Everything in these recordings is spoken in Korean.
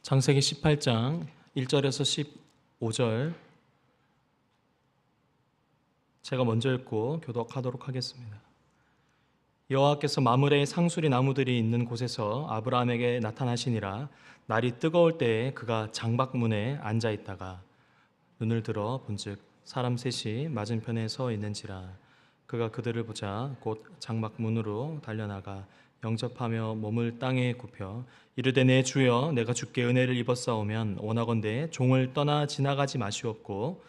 창세기 18장 1절에서 15절 제가 먼저 읽고 교독하도록 하겠습니다. 여호와께서 마므레의 상수리 나무들이 있는 곳에서 아브라함에게 나타나시니라. 날이 뜨거울 때에 그가 장막문에 앉아 있다가 눈을 들어 본즉 사람 셋이 맞은편에 서 있는지라. 그가 그들을 보자 곧 장막문으로 달려나가 영접하며 몸을 땅에 굽혀 이르되 내 주여 내가 주께 은혜를 입었사오면 원하건대 종을 떠나 지나가지 마시옵고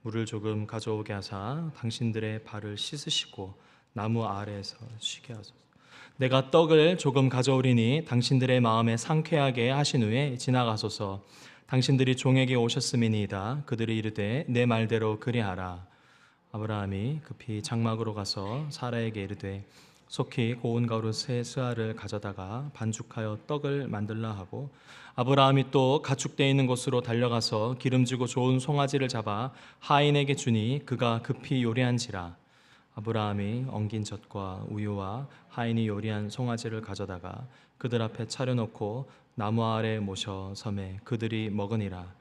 물을 조금 가져오게 하사 당신들의 발을 씻으시고 나무 아래에서 쉬게 하소서. 내가 떡을 조금 가져오리니 당신들의 마음에 상쾌하게 하신 후에 지나가소서. 당신들이 종에게 오셨음이니이다. 그들이 이르되 내 말대로 그리하라. 아브라함이 급히 장막으로 가서 사라에게 이르되 속히 고운 가루 세 스아를 가져다가 반죽하여 떡을 만들라 하고 아브라함이 또 가축되어 있는 곳으로 달려가서 기름지고 좋은 송아지를 잡아 하인에게 주니 그가 급히 요리한지라. 아브라함이 엉긴 젖과 우유와 하인이 요리한 송아지를 가져다가 그들 앞에 차려놓고 나무 아래 모셔 섬에 그들이 먹으니라.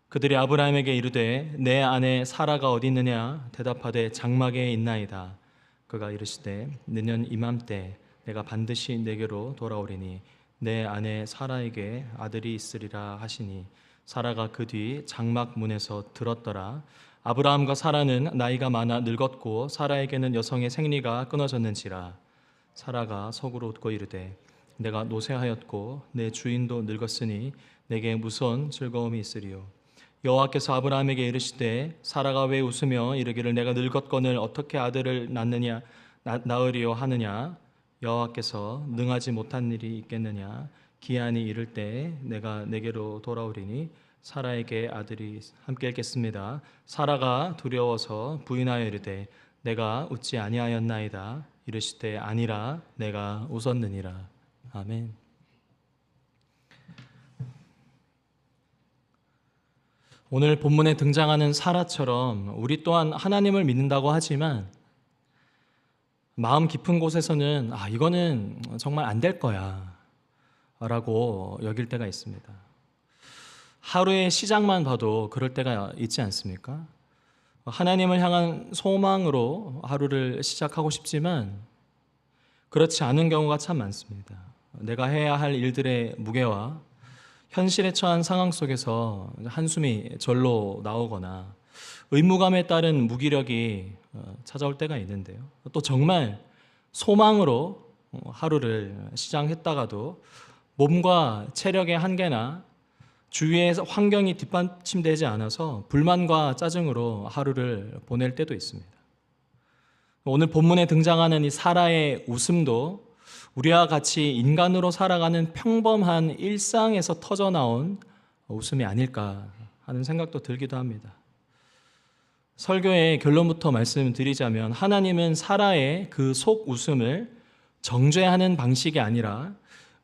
그들이 아브라함에게 이르되 내 아내 사라가 어디 있느냐? 대답하되 장막에 있나이다. 그가 이르시되 내년 이맘때 내가 반드시 내게로 돌아오리니 내 아내 사라에게 아들이 있으리라 하시니 사라가 그 뒤 장막 문에서 들었더라. 아브라함과 사라는 나이가 많아 늙었고 사라에게는 여성의 생리가 끊어졌는지라. 사라가 속으로 웃고 이르되 내가 노쇠하였고 내 주인도 늙었으니 내게 무슨 즐거움이 있으리요. 여호와께서 아브라함에게 이르시되 사라가 왜 웃으며 이르기를 내가 늙었거늘 어떻게 아들을 낳으리요 하느냐. 여호와께서 능하지 못한 일이 있겠느냐. 기한이 이를 때 내가 내게로 돌아오리니 사라에게 아들이 함께 있겠습니다. 사라가 두려워서 부인하여 이르되 내가 웃지 아니하였나이다. 이르시되 아니라 내가 웃었느니라. 아멘. 오늘 본문에 등장하는 사라처럼 우리 또한 하나님을 믿는다고 하지만 마음 깊은 곳에서는 이거는 정말 안 될 거야 라고 여길 때가 있습니다. 하루의 시작만 봐도 그럴 때가 있지 않습니까? 하나님을 향한 소망으로 하루를 시작하고 싶지만 그렇지 않은 경우가 참 많습니다. 내가 해야 할 일들의 무게와 현실에 처한 상황 속에서 한숨이 절로 나오거나 의무감에 따른 무기력이 찾아올 때가 있는데요. 또 정말 소망으로 하루를 시작했다가도 몸과 체력의 한계나 주위의 환경이 뒷받침되지 않아서 불만과 짜증으로 하루를 보낼 때도 있습니다. 오늘 본문에 등장하는 이 사라의 웃음도 우리와 같이 인간으로 살아가는 평범한 일상에서 터져나온 웃음이 아닐까 하는 생각도 들기도 합니다. 설교의 결론부터 말씀드리자면 하나님은 사라의 그 속 웃음을 정죄하는 방식이 아니라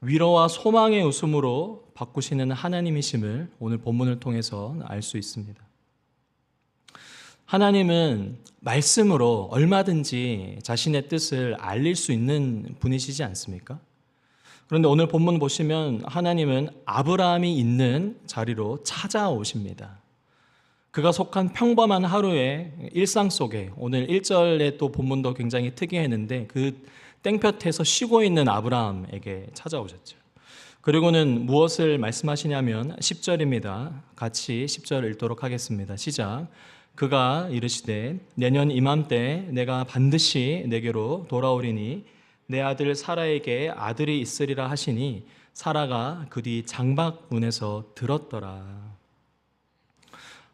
위로와 소망의 웃음으로 바꾸시는 하나님이심을 오늘 본문을 통해서 알 수 있습니다. 하나님은 말씀으로 얼마든지 자신의 뜻을 알릴 수 있는 분이시지 않습니까? 그런데 오늘 본문 보시면 하나님은 아브라함이 있는 자리로 찾아오십니다. 그가 속한 평범한 하루의 일상 속에 오늘 1절에 또 본문도 굉장히 특이했는데 그 땡볕에서 쉬고 있는 아브라함에게 찾아오셨죠. 그리고는 무엇을 말씀하시냐면 10절입니다. 같이 10절 읽도록 하겠습니다. 시작. 그가 이르시되 내년 이맘때 내가 반드시 내게로 돌아오리니 내 아들 사라에게 아들이 있으리라 하시니 사라가 그 뒤 장막문에서 들었더라.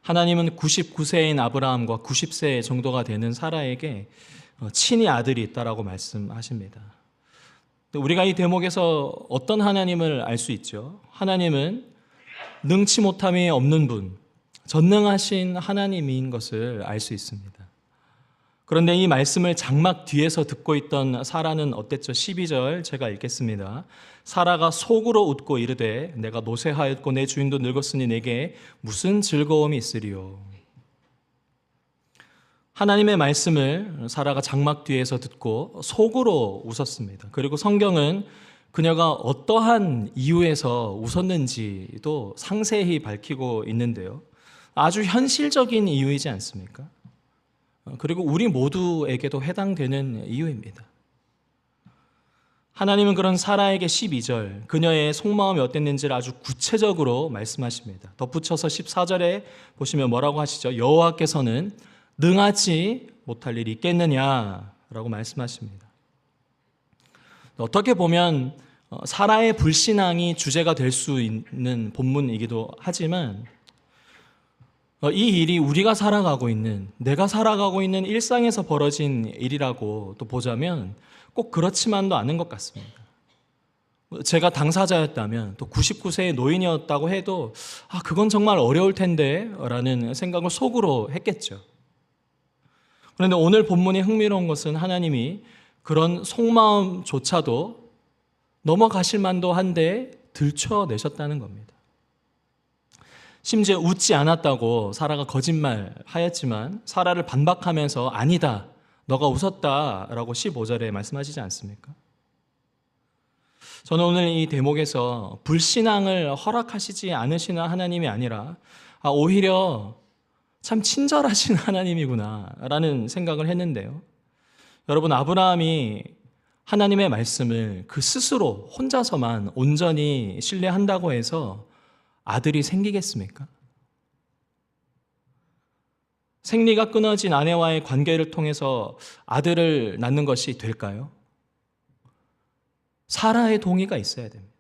하나님은 99세인 아브라함과 90세 정도가 되는 사라에게 친히 아들이 있다라고 말씀하십니다. 우리가 이 대목에서 어떤 하나님을 알 수 있죠? 하나님은 능치 못함이 없는 분, 전능하신 하나님인 것을 알 수 있습니다. 그런데 이 말씀을 장막 뒤에서 듣고 있던 사라는 어땠죠? 12절 제가 읽겠습니다. 사라가 속으로 웃고 이르되 내가 노쇠하였고 내 주인도 늙었으니 내게 무슨 즐거움이 있으리요. 하나님의 말씀을 사라가 장막 뒤에서 듣고 속으로 웃었습니다. 그리고 성경은 그녀가 어떠한 이유에서 웃었는지도 상세히 밝히고 있는데요. 아주 현실적인 이유이지 않습니까? 그리고 우리 모두에게도 해당되는 이유입니다. 하나님은 그런 사라에게 12절 그녀의 속마음이 어땠는지를 아주 구체적으로 말씀하십니다. 덧붙여서 14절에 보시면 뭐라고 하시죠? 여호와께서는 능하지 못할 일이 있겠느냐라고 말씀하십니다. 어떻게 보면 사라의 불신앙이 주제가 될 수 있는 본문이기도 하지만 이 일이 우리가 살아가고 있는, 내가 살아가고 있는 일상에서 벌어진 일이라고 또 보자면 꼭 그렇지만도 않은 것 같습니다. 제가 당사자였다면 또 99세의 노인이었다고 해도 그건 정말 어려울 텐데 라는 생각을 속으로 했겠죠. 그런데 오늘 본문이 흥미로운 것은 하나님이 그런 속마음조차도 넘어가실 만도 한데 들춰내셨다는 겁니다. 심지어 웃지 않았다고 사라가 거짓말하였지만 사라를 반박하면서 아니다, 너가 웃었다라고 15절에 말씀하시지 않습니까? 저는 오늘 이 대목에서 불신앙을 허락하시지 않으시는 하나님이 아니라 오히려 참 친절하신 하나님이구나 라는 생각을 했는데요. 여러분, 아브라함이 하나님의 말씀을 그 스스로 혼자서만 온전히 신뢰한다고 해서 아들이 생기겠습니까? 생리가 끊어진 아내와의 관계를 통해서 아들을 낳는 것이 될까요? 사라의 동의가 있어야 됩니다.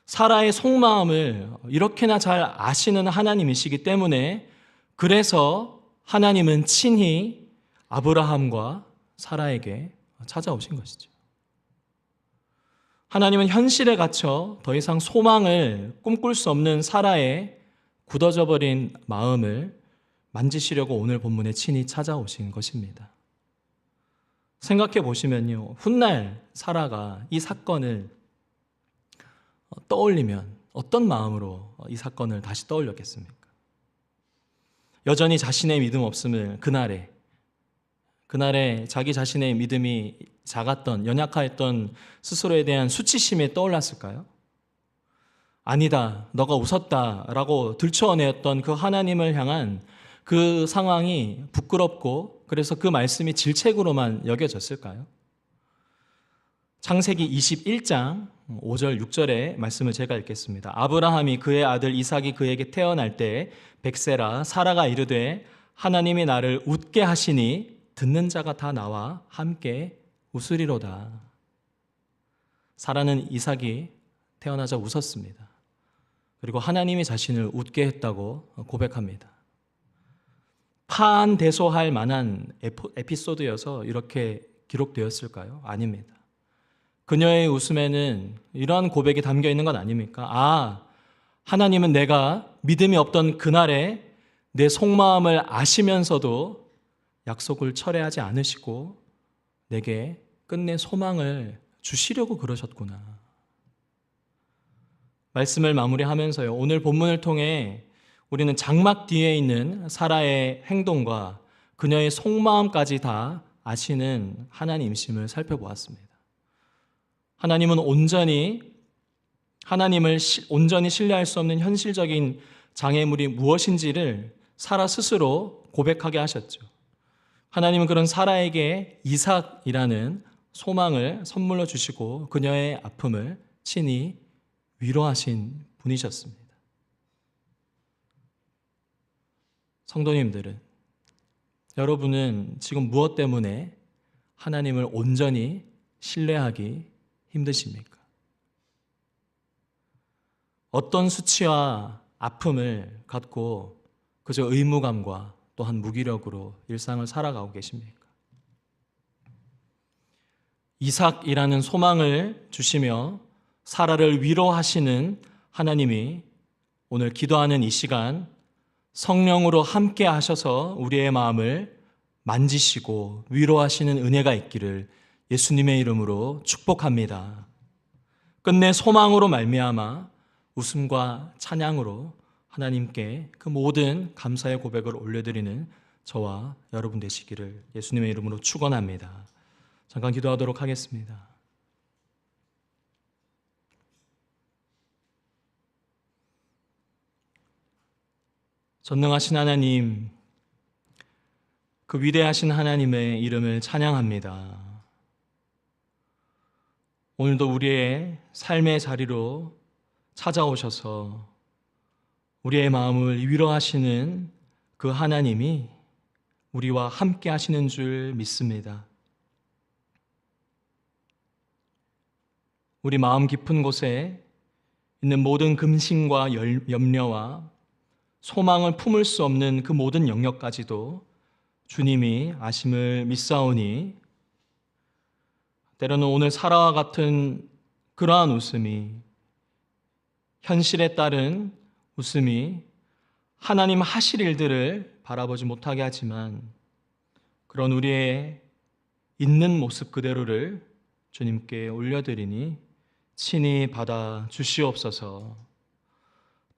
사라의 속마음을 이렇게나 잘 아시는 하나님이시기 때문에 그래서 하나님은 친히 아브라함과 사라에게 찾아오신 것이죠. 하나님은 현실에 갇혀 더 이상 소망을 꿈꿀 수 없는 사라의 굳어져 버린 마음을 만지시려고 오늘 본문에 친히 찾아오신 것입니다. 생각해 보시면요, 훗날 사라가 이 사건을 떠올리면 어떤 마음으로 이 사건을 다시 떠올렸겠습니까? 여전히 자신의 믿음 없음을 그날에 자기 자신의 믿음이 작았던, 연약하였던 스스로에 대한 수치심에 떠올랐을까요? 아니다, 너가 웃었다라고 들춰내었던 그 하나님을 향한 그 상황이 부끄럽고 그래서 그 말씀이 질책으로만 여겨졌을까요? 창세기 21장 5절 6절의 말씀을 제가 읽겠습니다. 아브라함이 그의 아들 이삭이 그에게 태어날 때 백세라 사라가 이르되 하나님이 나를 웃게 하시니 듣는 자가 다 나와 함께 웃으리로다. 사라는 이삭이 태어나자 웃었습니다. 그리고 하나님이 자신을 웃게 했다고 고백합니다. 파한대소할 만한 에피소드여서 이렇게 기록되었을까요? 아닙니다. 그녀의 웃음에는 이러한 고백이 담겨 있는 건 아닙니까? 하나님은 내가 믿음이 없던 그날에 내 속마음을 아시면서도 약속을 철회하지 않으시고 내게 끝내 소망을 주시려고 그러셨구나. 말씀을 마무리하면서요, 오늘 본문을 통해 우리는 장막 뒤에 있는 사라의 행동과 그녀의 속마음까지 다 아시는 하나님이심을 살펴보았습니다. 하나님은 하나님을 온전히 신뢰할 수 없는 현실적인 장애물이 무엇인지를 사라 스스로 고백하게 하셨죠. 하나님은 그런 사라에게 이삭이라는 소망을 선물로 주시고 그녀의 아픔을 친히 위로하신 분이셨습니다. 성도님들은, 여러분은 지금 무엇 때문에 하나님을 온전히 신뢰하기 힘드십니까? 어떤 수치와 아픔을 갖고 그저 의무감과 또한 무기력으로 일상을 살아가고 계십니까? 이삭이라는 소망을 주시며 사라를 위로하시는 하나님이 오늘 기도하는 이 시간 성령으로 함께 하셔서 우리의 마음을 만지시고 위로하시는 은혜가 있기를 예수님의 이름으로 축복합니다. 끝내 소망으로 말미암아 웃음과 찬양으로 하나님께 그 모든 감사의 고백을 올려드리는 저와 여러분 되시기를 예수님의 이름으로 축원합니다. 잠깐 기도하도록 하겠습니다. 전능하신 하나님, 그 위대하신 하나님의 이름을 찬양합니다. 오늘도 우리의 삶의 자리로 찾아오셔서 우리의 마음을 위로하시는 그 하나님이 우리와 함께 하시는 줄 믿습니다. 우리 마음 깊은 곳에 있는 모든 근심과 염려와 소망을 품을 수 없는 그 모든 영역까지도 주님이 아심을 믿사오니 때로는 오늘 사라와 같은 그러한 웃음이, 현실에 따른 웃음이 하나님 하실 일들을 바라보지 못하게 하지만 그런 우리의 있는 모습 그대로를 주님께 올려드리니 친히 받아 주시옵소서.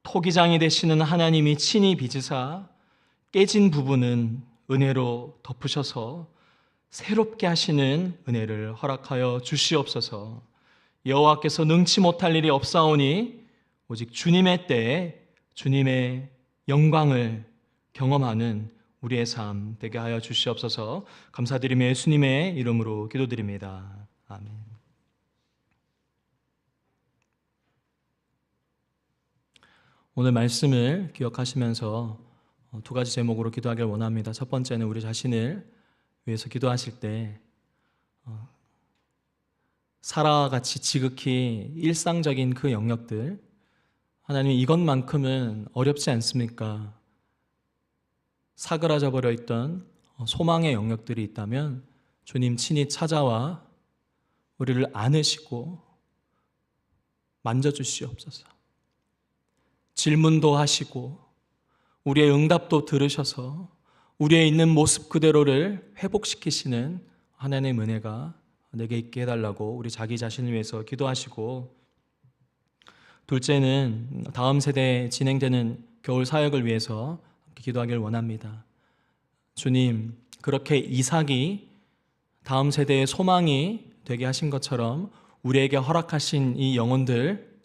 토기장이 되시는 하나님이 친히 빚으사 깨진 부분은 은혜로 덮으셔서 새롭게 하시는 은혜를 허락하여 주시옵소서. 여호와께서 능치 못할 일이 없사오니 오직 주님의 때에 주님의 영광을 경험하는 우리의 삶 되게 하여 주시옵소서. 감사드리며 예수님의 이름으로 기도드립니다. 아멘. 오늘 말씀을 기억하시면서 두 가지 제목으로 기도하길 원합니다. 첫 번째는 우리 자신을 위해서 기도하실 때 사라와 같이 지극히 일상적인 그 영역들, 하나님 이것만큼은 어렵지 않습니까? 사그라져 버려 있던 소망의 영역들이 있다면 주님 친히 찾아와 우리를 안으시고 만져주시옵소서. 질문도 하시고 우리의 응답도 들으셔서 우리의 있는 모습 그대로를 회복시키시는 하나님의 은혜가 내게 있게 해달라고 우리 자기 자신을 위해서 기도하시고, 둘째는 다음 세대에 진행되는 겨울 사역을 위해서 기도하길 원합니다. 주님, 그렇게 이삭이 다음 세대의 소망이 되게 하신 것처럼 우리에게 허락하신 이 영혼들,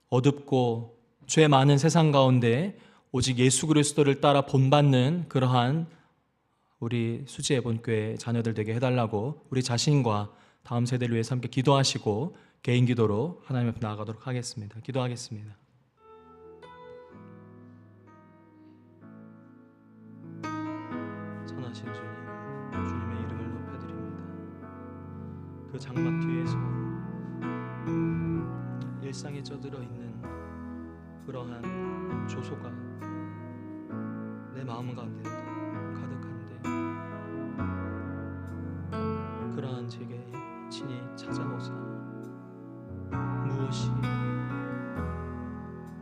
어둡고 죄 많은 세상 가운데 오직 예수 그리스도를 따라 본받는 그러한 우리 수지예본교회 자녀들 되게 해달라고 우리 자신과 다음 세대를 위해서 함께 기도하시고 개인 기도로 하나님 앞에 나아가도록 하겠습니다. 기도하겠습니다. 선하신 주님, 주님의 이름을 높여드립니다. 그 장막 뒤에서 일상에 쩌들어 있는 그러한 조소가 내 마음 가운데도 가득한데 그러한 제게 친히 찾아오사 무엇이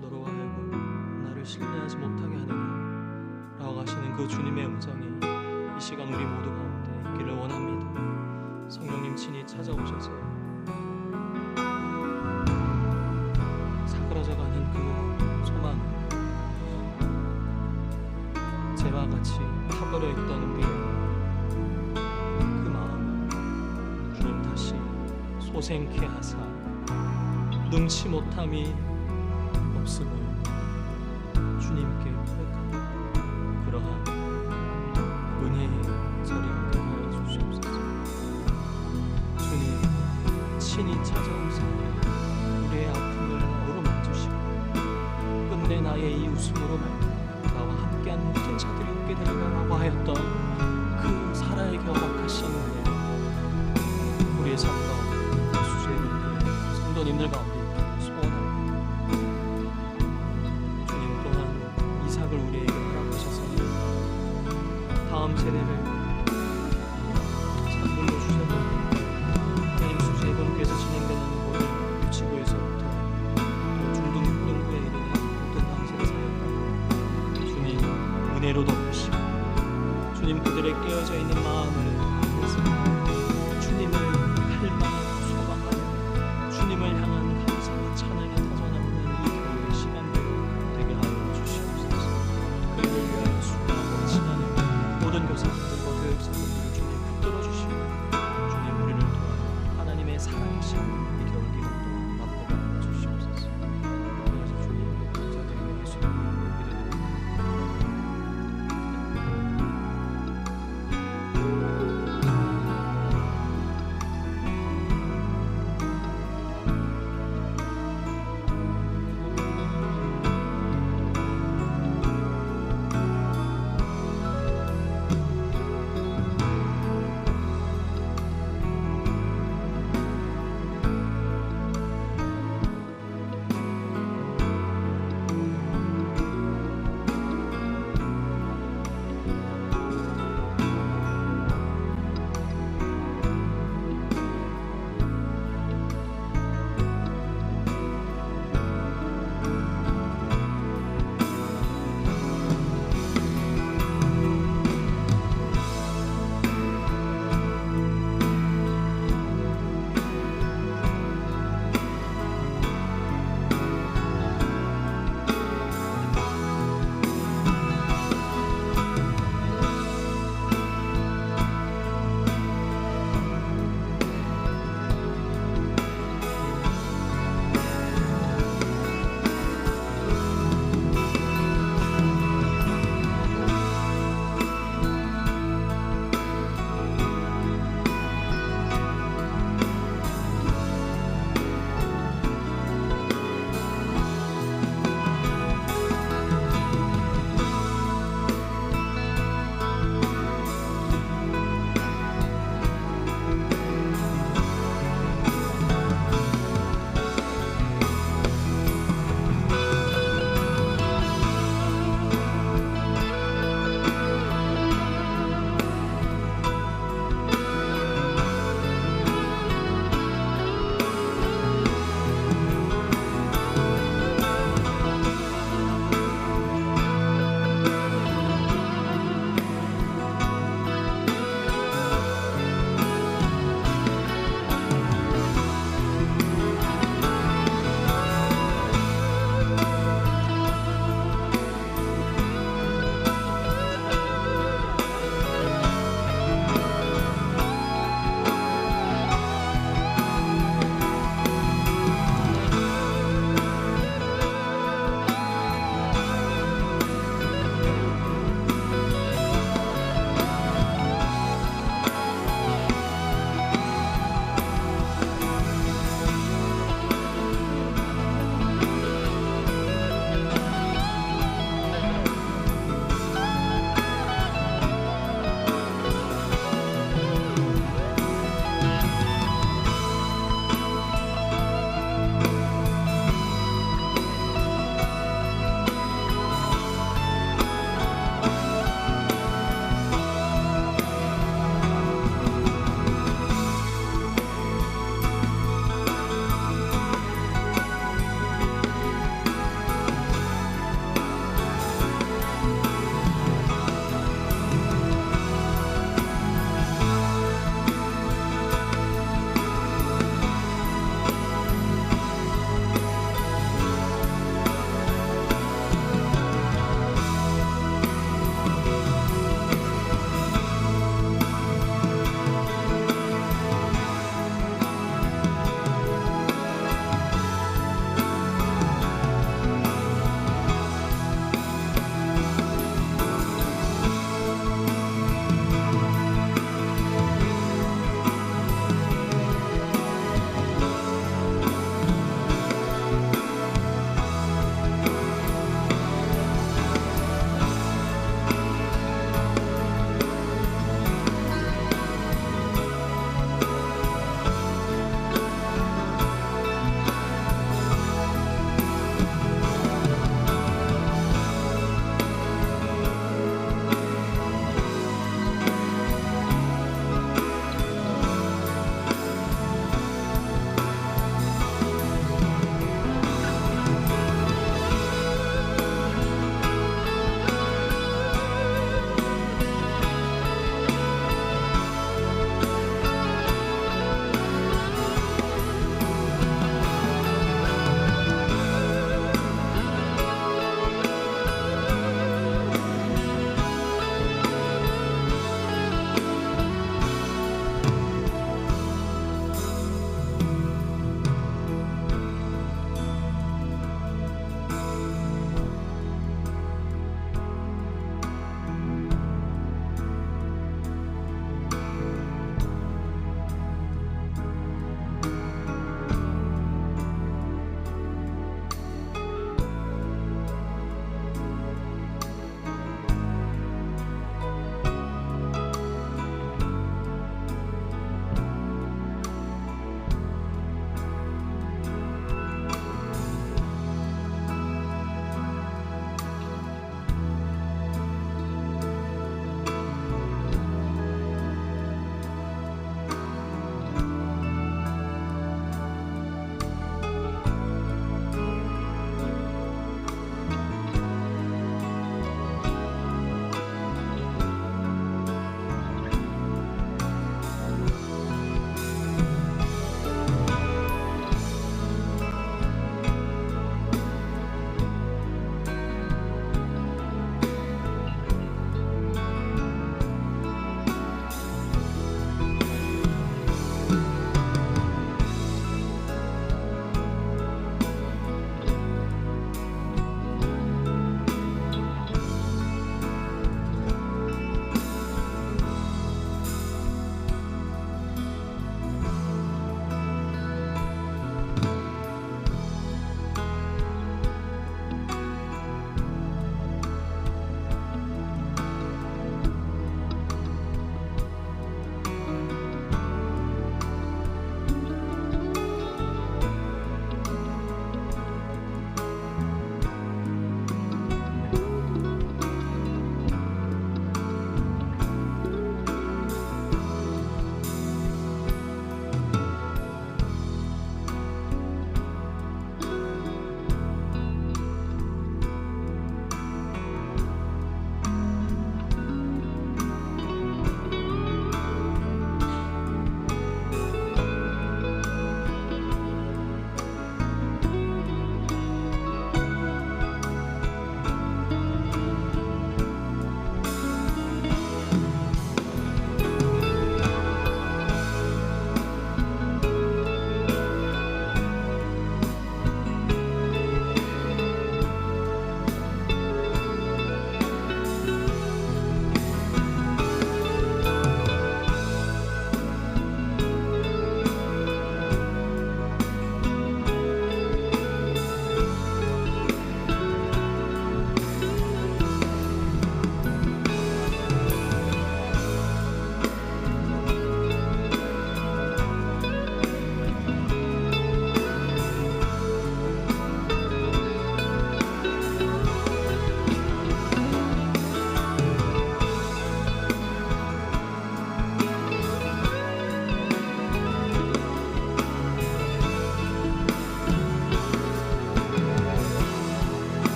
너로 하여금 나를 신뢰하지 못하게 하느냐 라고 하시는 그 주님의 음성이 이 시간 우리 모두 가운데 있기를 원합니다. 성령님 친히 찾아오셔서 사그라져가는 그 소망, 재와 같이 타버려 있던 우리의 그 마음을 주님 다시 소생케 하사 능치 못함이 없음을 주님께 고백하는 그러한 은혜의 자리가 되게 하여 주시옵소서. 주님 친히 찾아오사 우리의 아픔을 어루만지시고 끝내 나의 이 웃음으로 말미암아 나와 함께하는 모든 자들이 있게 되리라고 하였던 그 사라에게 허락하신 은혜, 우리의 삶 가운데 수주의 분들 성도님들 가운데 있기를 소원합니다. 주님 또한 이삭을 우리에게 허락하셔서 다음 세대를 선물로 주셨는데 하나님 수주의 분께서 진행되는 모든 유치부에서부터 또 중등부에 이르는 모든 다음 세대 사역과 주님 은혜로 덮으시고 주님 그들의 깨어져 있는 마음